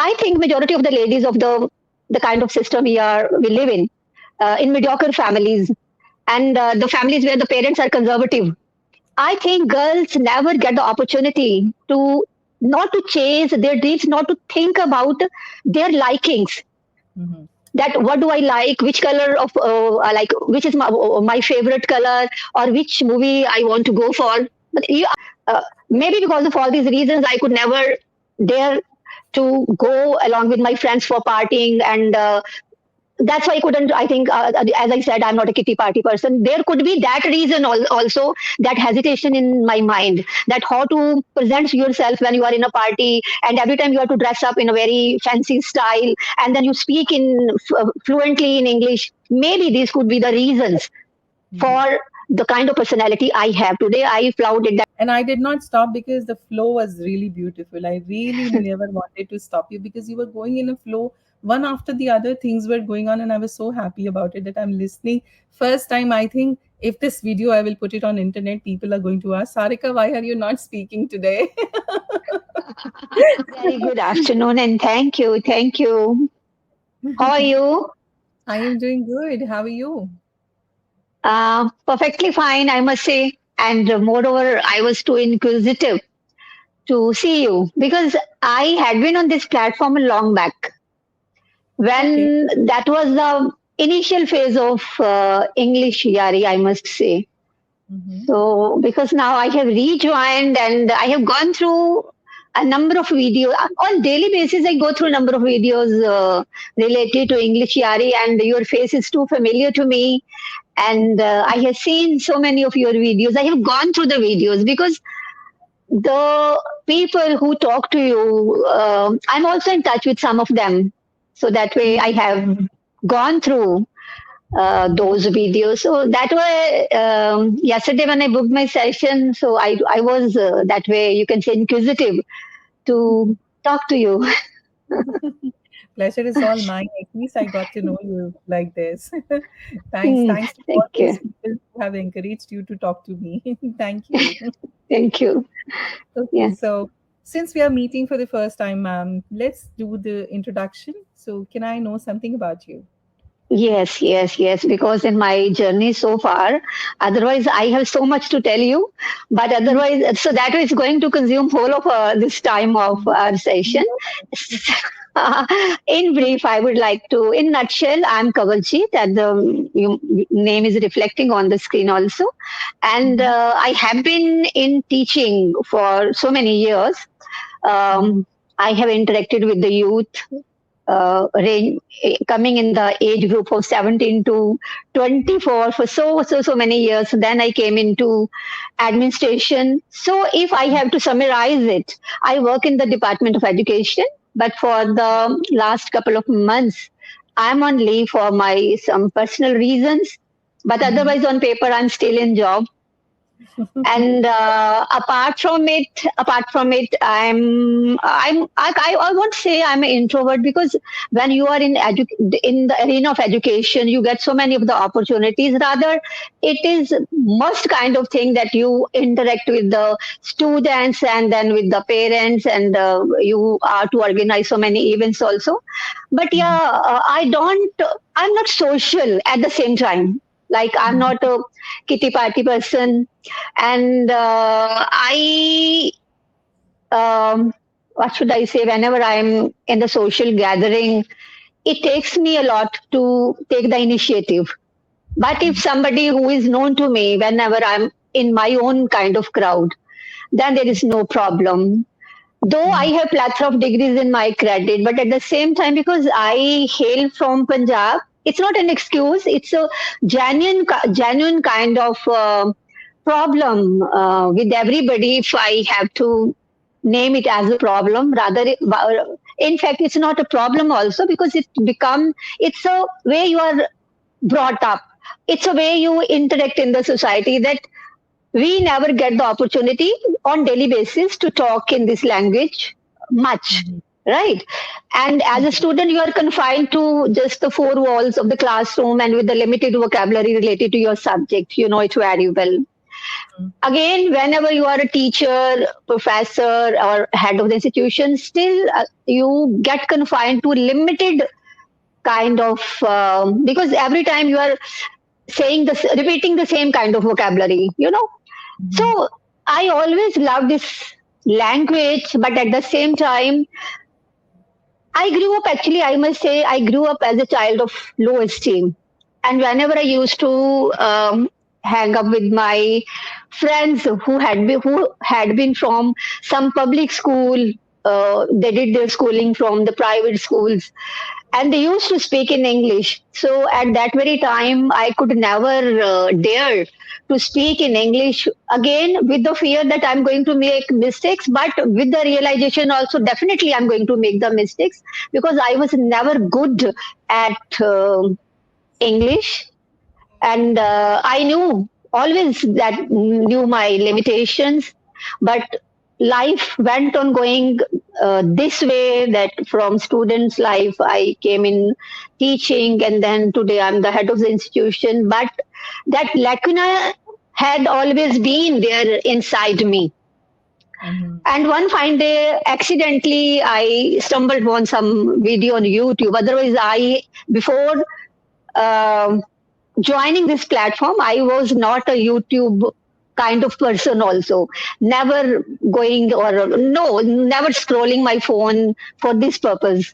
I think majority of the ladies of the kind of system we live in mediocre families, and the families where the parents are conservative. I think girls never get the opportunity to not to chase their dreams, not to think about their likings. Mm-hmm. That what do I like, which color of I like, which is my favorite color, or which movie I want to go for. But maybe because of all these reasons, I could never dare to go along with my friends for partying, and that's why I couldn't. I think, as I said, I'm not a kitty party person. There could be that reason also, that hesitation in my mind, that how to present yourself when you are in a party, and every time you have to dress up in a very fancy style, and then you speak in fluently in English. Maybe these could be the reasons Mm-hmm. for the kind of personality I have today. I flouted that. And I did not stop because the flow was really beautiful. I really never wanted to stop you because you were going in a flow. One after the other, things were going on, and I was so happy about it that I'm listening. First time, I think if this video I will put it on internet, people are going to ask, Sarika, why are you not speaking today? Very good afternoon, and thank you, thank you. How are you? I am doing good. How are you? Perfectly fine, I must say. And moreover, I was too inquisitive to see you because I had been on this platform a long back Okay. when that was the initial phase of English Yaari, I must say. Mm-hmm. So, because now I have rejoined and I have gone through a number of videos on daily basis. I go through a number of videos related to English Yaari, and your face is too familiar to me. And I have seen so many of your videos. I have gone through the videos because the people who talk to you, I'm also in touch with some of them. So that way I have gone through those videos. So that way, yesterday when I booked my session, so I was that way, you can say, inquisitive to talk to you. Pleasure is all mine. At least I got to know you like this. Thanks. Hmm, Thanks to all thank those you. people who have encouraged you to talk to me. Thank you. Thank you. Okay, Yeah. so since we are meeting for the first time, ma'am, let's do the introduction. So, can I know something about you? Yes, yes, yes. Because in my journey so far, otherwise I have so much to tell you. But otherwise, so that is going to consume whole of this time of our session. In brief, I would like to, in nutshell, I'm Kavaljeet, and the name is reflecting on the screen also. And Mm-hmm. I have been in teaching for so many years. Mm-hmm. I have interacted with the youth, range, coming in the age group of 17 to 24 for so many years. Then I came into administration. So if I have to summarize it, I work in the Department of Education, but for the last couple of months, I'm on leave for my some personal reasons. But Mm-hmm. otherwise, on paper, I'm still in job. And apart from it, I won't say I'm an introvert, because when you are in the arena of education, you get so many of the opportunities. Rather, it is must kind of thing that you interact with the students and then with the parents, and you are to organize so many events also. But Mm-hmm. yeah, I'm not social at the same time. Like, I'm Mm-hmm. not a kitty party person, and I what should I say? Whenever I'm in the social gathering, it takes me a lot to take the initiative. But if somebody who is known to me, whenever I'm in my own kind of crowd, then there is no problem. Though I Mm-hmm. have plethora of degrees in my credit, but at the same time, because I hail from Punjab, it's not an excuse. It's a genuine kind of problem with everybody. If I have to name it as a problem, rather, in fact, it's not a problem also, because it's a way you are brought up. It's a way you interact in the society, that we never get the opportunity on daily basis to talk in this language much, Mm-hmm. right? And as a student, you are confined to just the four walls of the classroom, and with the limited vocabulary related to your subject, you know it very well. Again, whenever you are a teacher, professor, or head of the institution, still you get confined to limited kind of because every time you are saying this, repeating the same kind of vocabulary, you know. Mhm. So I always love this language, but at the same time, I grew up, actually, I must say, I grew up as a child of low esteem. And whenever I used to hang up with my friends who had been from some public school, they did their schooling from the private schools, and they used to speak in English. So at that very time, I could never dare to speak in English again, with the fear that I'm going to make mistakes, but with the realization also definitely I'm going to make the mistakes, because I was never good at English, and I knew always that knew my limitations, but life went on going this way, that from students life I came in teaching, and then today I'm the head of the institution, but that lacuna had always been there inside me. Mhm. And one fine day, accidentally, I stumbled on some video on YouTube. Otherwise, I before um joining this platform, I was not a YouTube kind of person also. Never going, or no, never scrolling my phone for this purpose.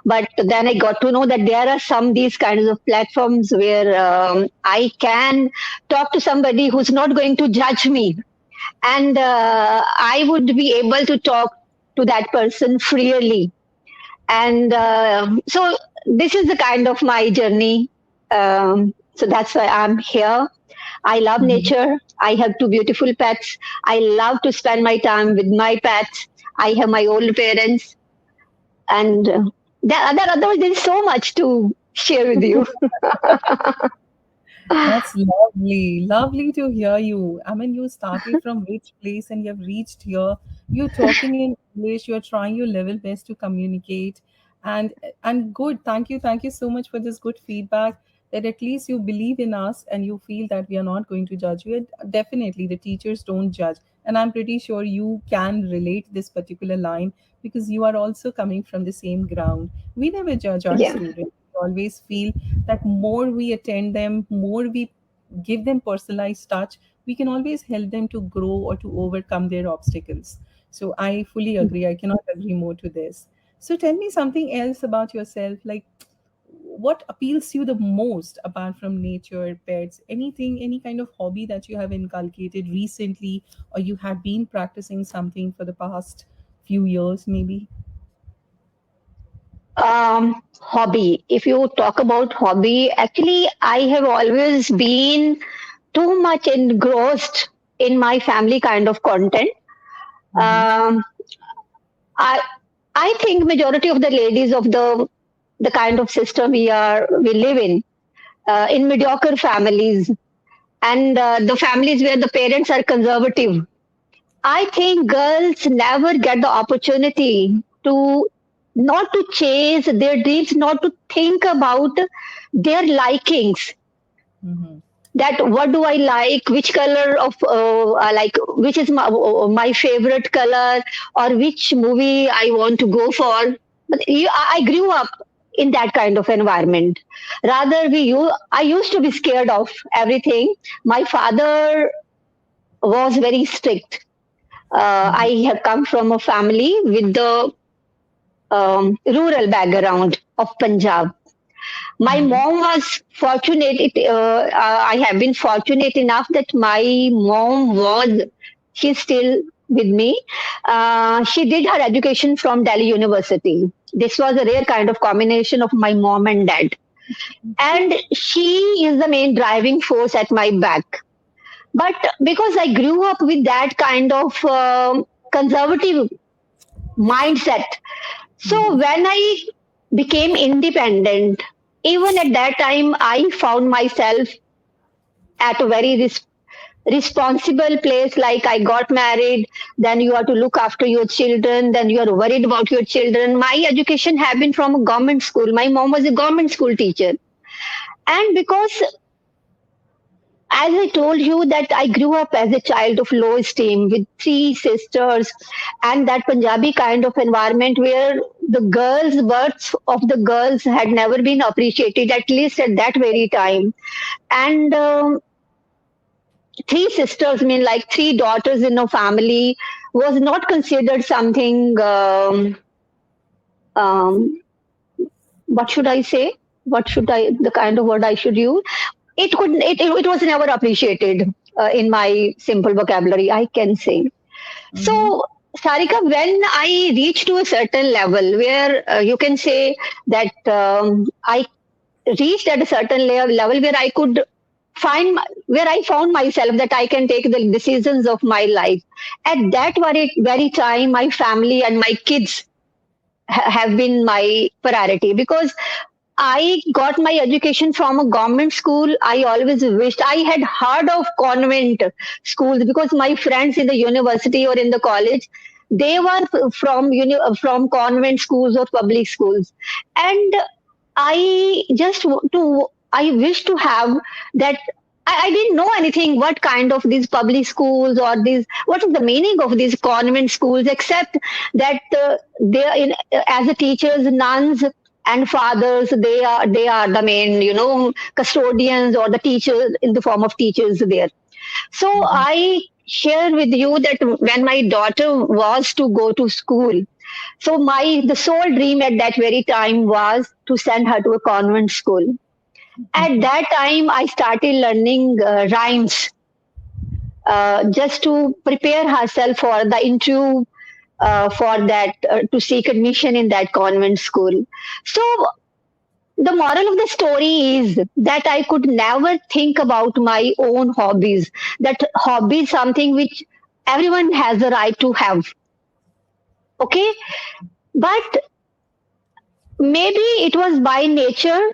But then I got to know that there are some these kinds of platforms where I can talk to somebody who's not going to judge me, and I would be able to talk to that person freely. And so this is the kind of my journey. So that's why I'm here. I love Mhm. nature. I have two beautiful pets. I love to spend my time with my pets. I have my old parents, and otherwise there's so much to share with you. That's lovely. Lovely to hear you. I mean, you started from which place and you've reached here. You're talking in English, you're trying your level best to communicate. And good. Thank you so much for this good feedback that at least you believe in us and you feel that we are not going to judge you. And definitely the teachers don't judge. And I'm pretty sure you can relate this particular line because you are also coming from the same ground. We never judge our Yeah. students. We always feel that more we attend them, more we give them personalized touch, we can always help them to grow or to overcome their obstacles. So I fully agree. I cannot agree more to this. So tell me something else about yourself. Like, what appeals to you the most apart from nature, pets, anything, any kind of hobby that you have inculcated recently, or you have been practicing something for the past few years, maybe? Hobby. If you talk about hobby, actually, I have always been too much engrossed in my family kind of content. Mm-hmm. Um, I I think majority of the ladies of the kind of system we live in mediocre families, and the families where the parents are conservative. I think girls never get the opportunity to not to chase their dreams, not to think about their likings, Mm-hmm. that what do I like, which color of like, which is my favorite color, or which movie I want to go for. But I grew up in that kind of environment. Rather, I used to be scared of everything. My father was very strict. Mm-hmm. I have come from a family with the rural background of Punjab. My Mm-hmm. mom was fortunate. I have been fortunate enough that my mom was, she's still with me. She did her education from Delhi University. This was a rare kind of combination of my mom and dad. And she is the main driving force at my back. But because I grew up with that kind of conservative mindset, so Mm-hmm. when I became independent, even at that time, I found myself at a very responsible place. Like, I got married, then you have to look after your children, then you are worried about your children. My education had been from a government school. My mom was a government school teacher. And because as I told you that I grew up as a child of low esteem with three sisters and that Punjabi kind of environment where the girls' births of the girls had never been appreciated, at least at that very time. And three sisters, I mean like three daughters in a family, was not considered something. Um, what should I say? What should I? The kind of word I should use? It was never appreciated in my simple vocabulary, I can say. Mm-hmm. So, Sarika, when I reach to a certain level where you can say that I reached at a certain level where I could where I found myself that I can take the decisions of my life. At that very time, my family and my kids have been my priority because I got my education from a government school. I always wished I had heard of convent schools because my friends in the university or in the college, they were from convent schools or public schools, and I wish to have that. I didn't know anything what kind of these public schools or these what is the meaning of these convent schools except that they are in as a teachers, nuns and fathers, they are the main custodians or the teachers in the form of teachers there. So Mm-hmm. I share with you that when my daughter was to go to school, so my the sole dream at that very time was to send her to a convent school. At that time, I started learning rhymes just to prepare herself for the interview for that to seek admission in that convent school. So the moral of the story is that I could never think about my own hobbies. That hobby is something which everyone has a right to have. Okay, but maybe it was by nature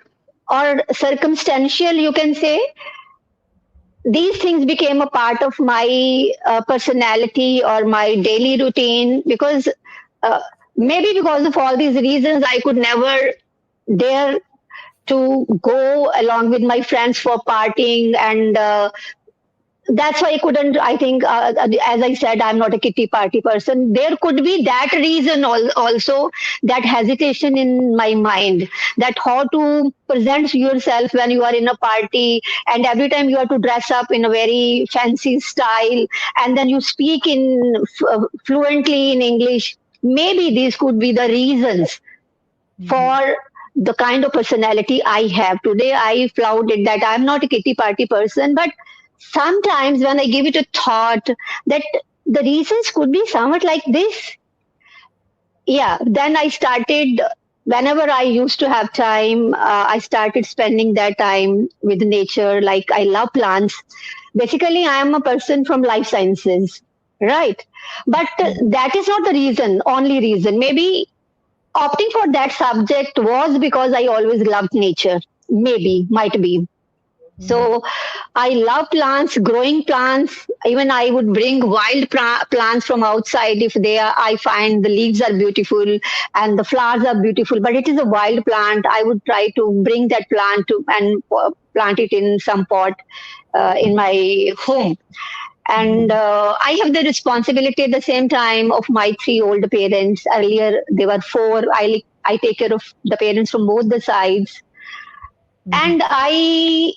or circumstantial, you can say. These things became a part of my personality or my daily routine because uh, maybe because of all these reasons, I could never dare to go along with my friends for partying and that's why I couldn't. I think, as I said, I'm not a kitty party person. There could be that reason also, that hesitation in my mind, that how to present yourself when you are in a party, and every time you have to dress up in a very fancy style, and then you speak in fluently in English. Maybe these could be the reasons Mm-hmm. for the kind of personality I have today. I flouted that I'm not a kitty party person, but sometimes when I give it a thought that the reasons could be somewhat like this, yeah, then I started. Whenever I used to have time, I started spending that time with nature. Like I love plants. Basically, I am a person from life sciences, right? But that is not the reason, only reason. Maybe opting for that subject was because I always loved nature. Maybe, might be. Mm-hmm. So I love plants, growing plants. Even I would bring wild plants from outside if they are. I find the leaves are beautiful and the flowers are beautiful, but it is a wild plant. I would try to bring that plant to and plant it in some pot in my home. And Mm-hmm. I have the responsibility at the same time of my three older parents. Earlier they were four. I take care of the parents from both the sides, Mm-hmm. and I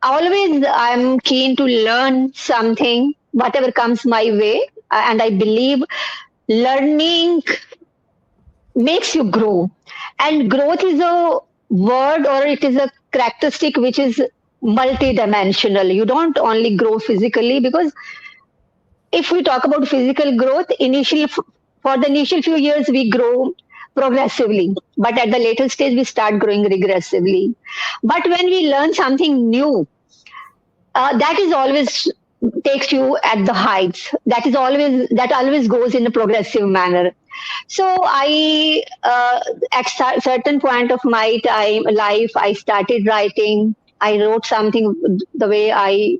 always I'm keen to learn something, whatever comes my way, and I believe learning makes you grow, and growth is a word or it is a characteristic which is multidimensional. You don't only grow physically because if we talk about physical growth, for the initial few years we grow progressively, but at the later stage we start growing regressively. But when we learn something new, that is always takes you at the heights. That always goes in a progressive manner. So I, at certain point of my time life, I started writing. I wrote something the way I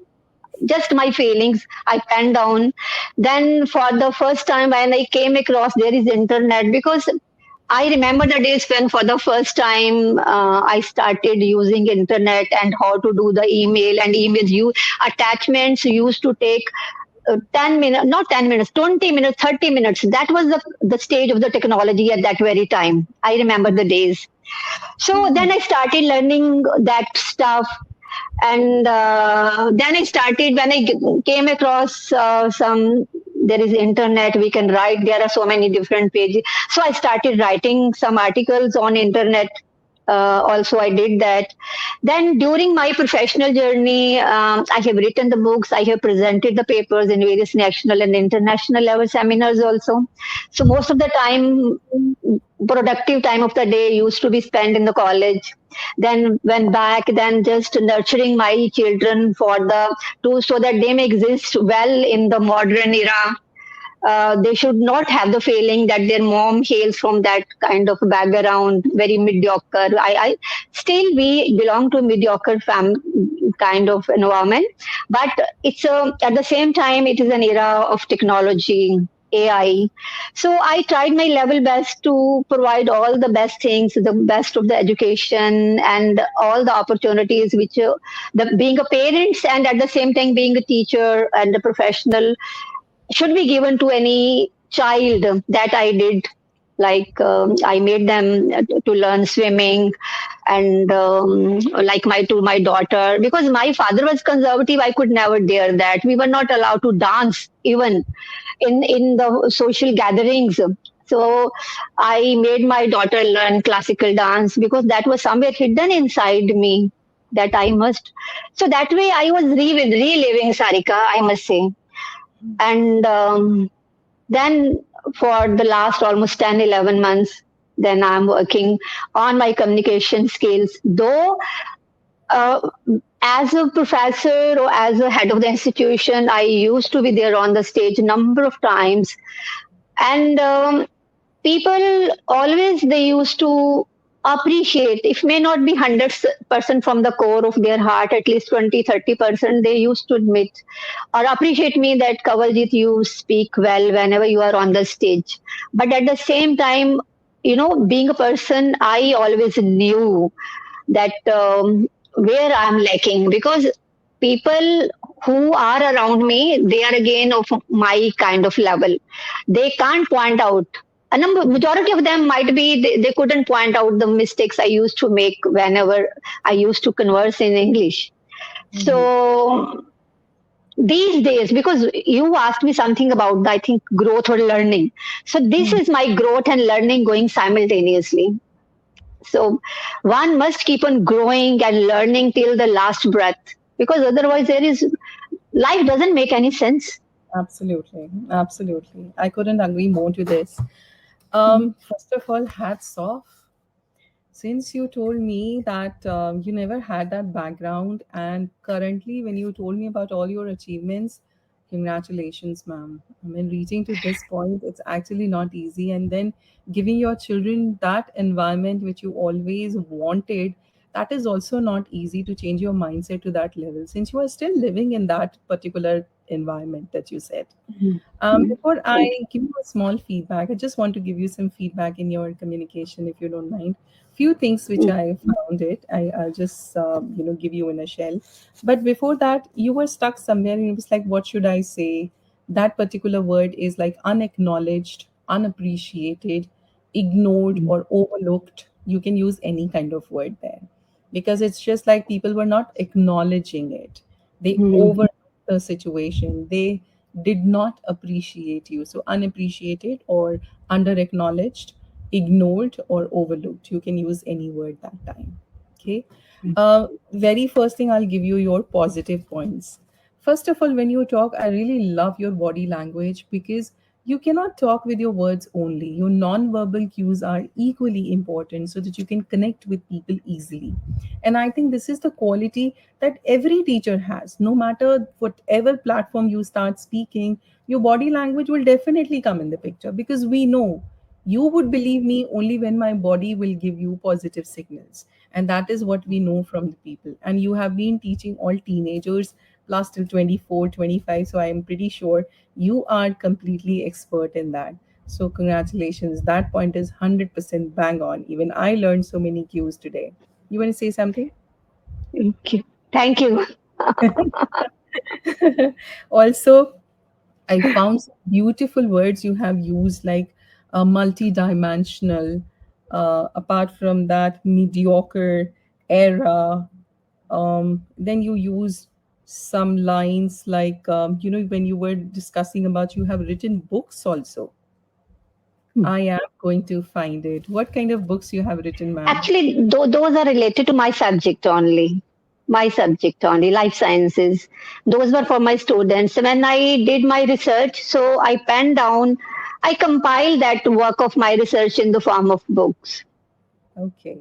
just my feelings I penned down. Then for the first time when I came across there is internet, because I remember the days when for the first time I started using internet and how to do the email and emails. You attachments used to take 10 minutes, not 10 minutes, 20 minutes, 30 minutes. That was the stage of the technology at that very time. I remember the days. So then I started learning that stuff. And then I started when I came across some. There is internet. We can write. There are so many different pages. So I started writing some articles on internet. Also, I did that. Then during my professional journey, I have written the books. I have presented the papers in various national and international level seminars also. So most of the time, productive time of the day used to be spent in the college. Then went back, then just nurturing my children for the to so that they may exist well in the modern era. They should not have the feeling that their mom hails from that kind of background, very mediocre. I still we belong to a mediocre kind of environment, but it's at the same time it is an era of technology. AI. So I tried my level best to provide all the best things, the best of the education and all the opportunities which the being a parent and at the same time being a teacher and a professional should be given to any child that I did. Like I made them to learn swimming, and like my daughter, because my father was conservative, I could never dare that. We were not allowed to dance even in the social gatherings. So I made my daughter learn classical dance because that was somewhere hidden inside me that I must. So that way I was reliving Sarika, I must say. And then for the last almost 10, 11 months, then I'm working on my communication skills. Though uh, as a professor or as a head of the institution, I used to be there on the stage a number of times. And people always they used to appreciate, if may not be 100% from the core of their heart, at least 20-30% they used to admit or appreciate me that Kavaljit, you speak well whenever you are on the stage. But at the same time, being a person, I always knew that where I'm lacking, because people who are around me, they are again of my kind of level. They can't point out. A number, majority of them might be they couldn't point out the mistakes I used to make whenever I used to converse in English. Mhm. So these days, because you asked me something about I think growth or learning. So this Mhm. is my growth and learning going simultaneously. So one must keep on growing and learning till the last breath, because otherwise there is life doesn't make any sense. Absolutely, absolutely. I couldn't agree more to this. First of all, hats off. Since you told me that you never had that background, and currently, when you told me about all your achievements, congratulations, ma'am. I mean, reaching to this point, it's actually not easy. And then giving your children that environment which you always wanted, that is also not easy to change your mindset to that level since you are still living in that particular environment that you said. Before I Thank you. give you a small feedback, I just want to give you some feedback in your communication, if you don't mind. Few things which I found it, I'll just give you in a shell. But before that, you were stuck somewhere, and it was like, what should I say? That particular word is like unacknowledged, unappreciated, ignored, or overlooked. You can use any kind of word there because it's just like people were not acknowledging it. They Mm, overlooked the situation. They did not appreciate you. So, unappreciated or under acknowledged, ignored or overlooked. You can use any word that time. Okay. Very first thing, I'll give you your positive points. First of all, when you talk, I really love your body language because you cannot talk with your words only. Your non-verbal cues are equally important so that you can connect with people easily. And I think this is the quality that every teacher has. No matter whatever platform you start speaking, your body language will definitely come in the picture because we know you would believe me only when my body will give you positive signals. And that is what we know from the people. And you have been teaching all teenagers plus till 24, 25. So I am pretty sure you are completely expert in that. So congratulations, that point is 100% bang on. Even I learned so many cues today. You want to say something? Thank you. Thank you. Also, I found some beautiful words you have used, like multi-dimensional. Apart from that, mediocre, era. Then you use some lines like, when you were discussing about you have written books also. I am going to find it. What kind of books you have written, ma'am? Actually, those are related to my subject only. My subject only, life sciences. Those were for my students. When I did my research, so I penned down, I compiled that work of my research in the form of books. Okay.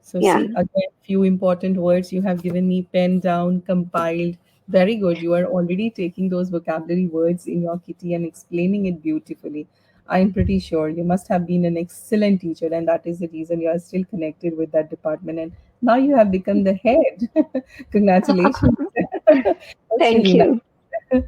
So Yeah. see, again, few important words you have given me, pen down, compiled. Very good. You are already taking those vocabulary words in your kitty and explaining it beautifully. I'm pretty sure you must have been an excellent teacher, and that is the reason you are still connected with that department. And now you have become the head. Congratulations. That's Thank really you. nice.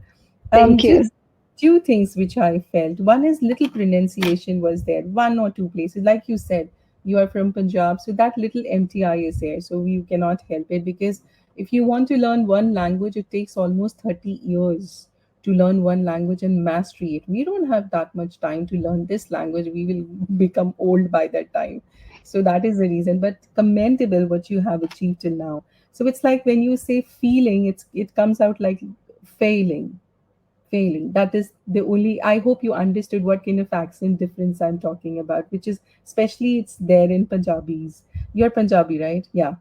Thank you. Just two things which I felt. One is little pronunciation was there, one or two places. Like you said, you are from Punjab, so that little MTI is there. So you cannot help it, because if you want to learn one language, it takes almost 30 years to learn one language and mastery it. We don't have that much time to learn this language. We will become old by that time. So that is the reason. But commendable what you have achieved till now. So it's like when you say feeling, it comes out like failing. Failing. That is the only. I hope you understood what kind of accent difference I'm talking about, which is especially it's there in Punjabis. You're Punjabi, right? Yeah.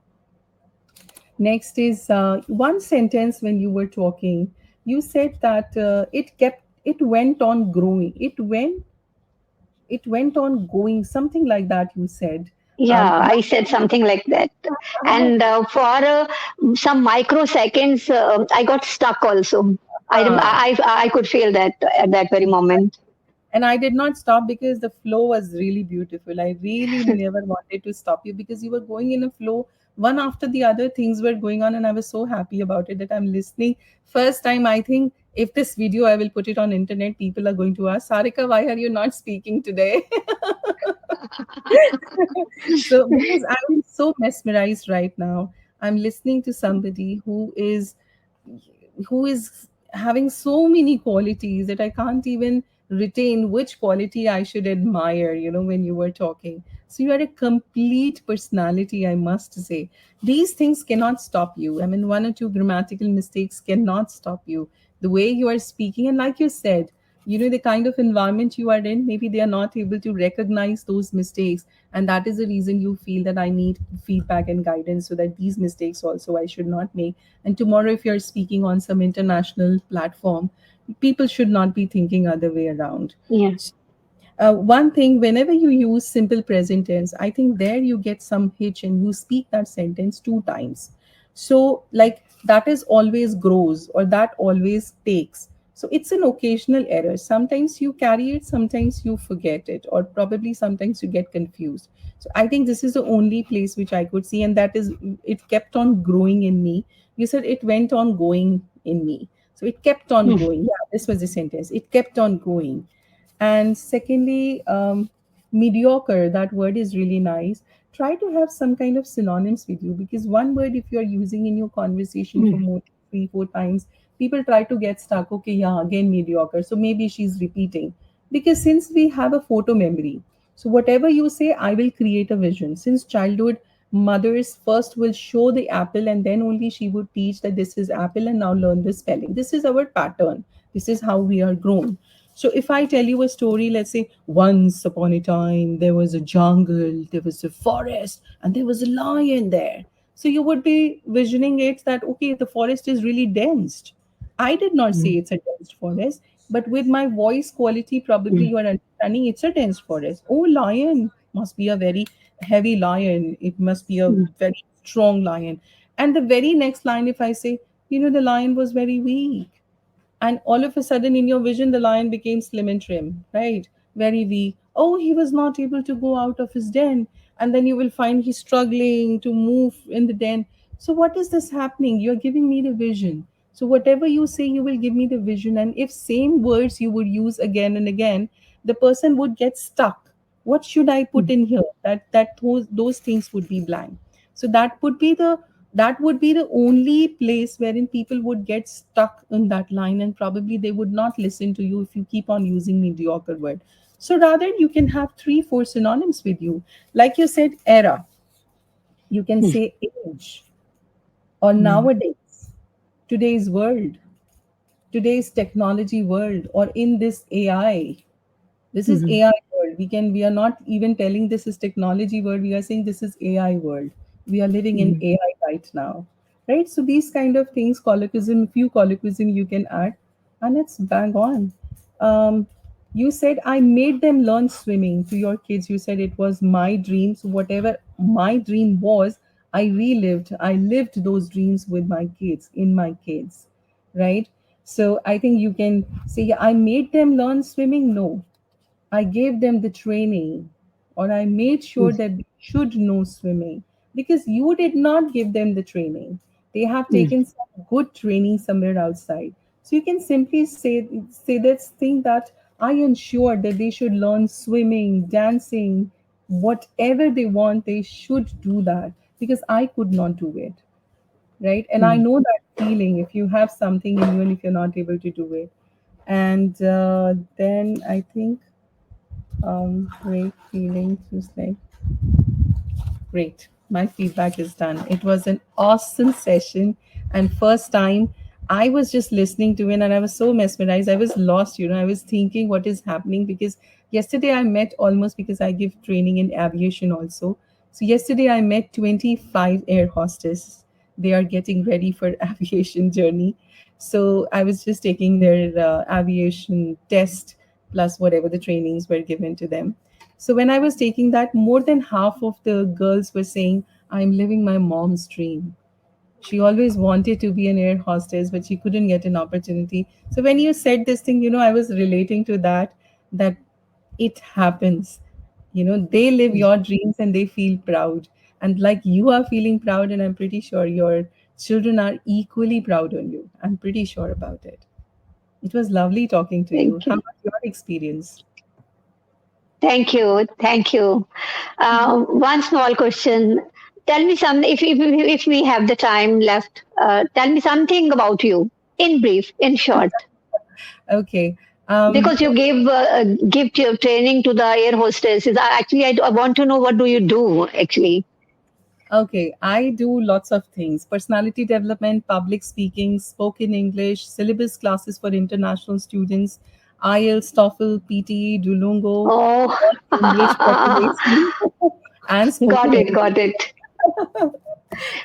Next is one sentence when you were talking. You said that it went on growing. It went on going. Something like that. You said. Yeah, What? I said something like that. And for some microseconds, I got stuck also. I could feel that at that very moment. And I did not stop because the flow was really beautiful. I really never wanted to stop you because you were going in a flow. One after the other, things were going on, and I was so happy about it that I'm listening. First time, I think if this video I will put it on internet, people are going to ask, Sarika, why are you not speaking today? So because I'm so mesmerized right now, I'm listening to somebody who is having so many qualities that I can't even retain which quality I should admire, when you were talking. So you are a complete personality, I must say. These things cannot stop you. I mean, one or two grammatical mistakes cannot stop you. The way you are speaking, and like you said, the kind of environment you are in, maybe they are not able to recognize those mistakes. And that is the reason you feel that I need feedback and guidance so that these mistakes also I should not make. And tomorrow, if you're speaking on some international platform, people should not be thinking other way around. Yeah. One thing, whenever you use simple present tense, I think there you get some hitch and you speak that sentence two times. So, like, that is always grows or that always takes. So, it's an occasional error. Sometimes you carry it, sometimes you forget it, or probably sometimes you get confused. So, I think this is the only place which I could see, and that is it kept on growing in me. You said it went on going in me. So, it kept on Hmm. going. Yeah, this was the sentence. It kept on going. And secondly, mediocre, that word is really nice. Try to have some kind of synonyms with you, because one word, if you're using in your conversation for Hmm. more than three, four times, people try to get stuck. Okay, yeah, again, mediocre. So maybe she's repeating. Because since we have a photo memory, so whatever you say, I will create a vision. Since childhood, mothers first will show the apple and then only she would teach that this is apple and now learn the spelling. This is our pattern. This is how we are grown. So if I tell you a story, let's say once upon a time there was a jungle, there was a forest, and there was a lion there. So you would be visioning it that okay, the forest is really dense. I did not say it's a dense forest, but with my voice quality, probably Hmm. you are understanding it's a dense forest. Oh, lion must be a very heavy lion. It must be a Hmm. very strong lion. And the very next line, if I say, the lion was very weak, and all of a sudden in your vision the lion became slim and trim, right? Very weak. Oh, he was not able to go out of his den. And then you will find he's struggling to move in the den. So what is this happening? You're giving me the vision. So whatever you say, you will give me the vision. And if same words you would use again and again, the person would get stuck. What should I put in here? Those things would be blank. So that would be the only place wherein people would get stuck in that line, and probably they would not listen to you if you keep on using mediocre word. So rather, you can have 3 4 synonyms with you. Like you said, era, you can mm, say age, or mm, nowadays, today's world, today's technology world, or in this AI. This is mm, AI world. We are not even telling this is technology world. We are saying this is AI world. We are living in mm, AI right now. Right? So these kind of things, colloquialism, few colloquialism you can add, and it's bang on. You said I made them learn swimming to your kids. You said it was my dream. So whatever my dream was, I relived. I lived those dreams with my kids, in my kids. Right? So I think you can say, yeah, I made them learn swimming. No, I gave them the training, or I made mm, sure that they should know swimming, because you did not give them the training. They have mm, taken some good training somewhere outside. So you can simply say this thing that I ensured that they should learn swimming, dancing, whatever they want, they should do that because I could not do it. Right. And I mm. know that feeling if you have something in you and if you're not able to do it. And then I think great feeling to say. Great. My feedback is done. It was an awesome session. And first time I was just listening to it and I was so mesmerized. I was lost, I was thinking what is happening because yesterday I met almost because I give training in aviation also. So yesterday I met 25 air hostess. They are getting ready for aviation journey. So I was just taking their aviation test plus whatever the trainings were given to them. So when I was taking that, more than half of the girls were saying, I'm living my mom's dream. She always wanted to be an air hostess, but she couldn't get an opportunity. So when you said this thing, I was relating to that it happens. They live your dreams and they feel proud. And like you are feeling proud, and I'm pretty sure your children are equally proud on you. I'm pretty sure about it. It was lovely talking to you. Thank How you. about your experience? Thank you. Thank you. One small question. Tell me some, if we have the time left, tell me something about you in brief, in short. Okay. Because you give training to the air hostesses. Actually, I want to know what do you do actually. Okay, I do lots of things: personality development, public speaking, spoken English, syllabus classes for international students, IELTS, TOEFL, PTE, Duolingo, Oh, all English preparation, and got spoken it, English. got it.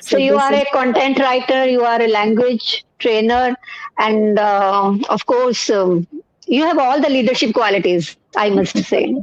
So So you this are is a content writer, you are a language trainer, and of course, you have all the leadership qualities, I must say.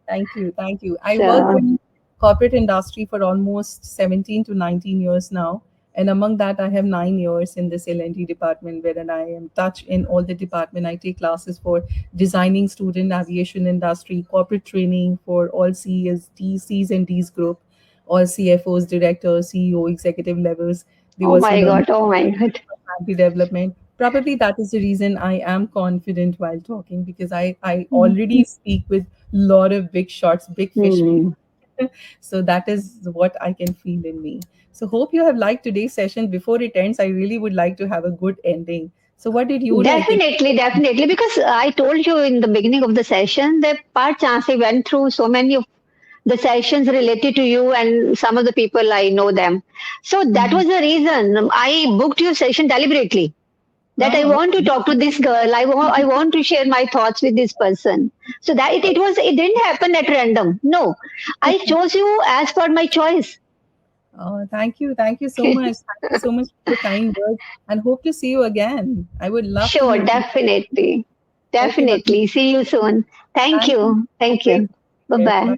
Thank you. Thank you. I worked So, in corporate industry for almost 17 to 19 years now. And among that, I have 9 years in this L&D department, wherein I am touch in all the department. I take classes for designing student aviation industry, corporate training for all C's and D's group, all CFOs, directors, CEO, executive levels. They oh also my learn God, oh my God. personality development. Probably that is the reason I am confident while talking because I already speak with lot of big shots, big fish people. Hmm. So that is what I can feel in me. So hope you have liked today's session. Before it ends, I really would like to have a good ending. So what did you like? If Definitely, definitely. Because I told you in the beginning of the session that part chance I went through so many of the sessions related to you and some of the people I know them. So that Mhm. was the reason I booked your session deliberately. That I Oh, want to okay. talk to this girl. I want to share my thoughts with this person. So that it didn't happen at random. No, I chose you as per my choice. Oh, thank you. Thank you so much. Thank you so much for the kind words and hope to see you again. I would love to Sure, meet you. definitely. Okay, Bhavani. Definitely. See you soon. Thank Thank you. you. Thank Take you. Bye care. bye. Bye.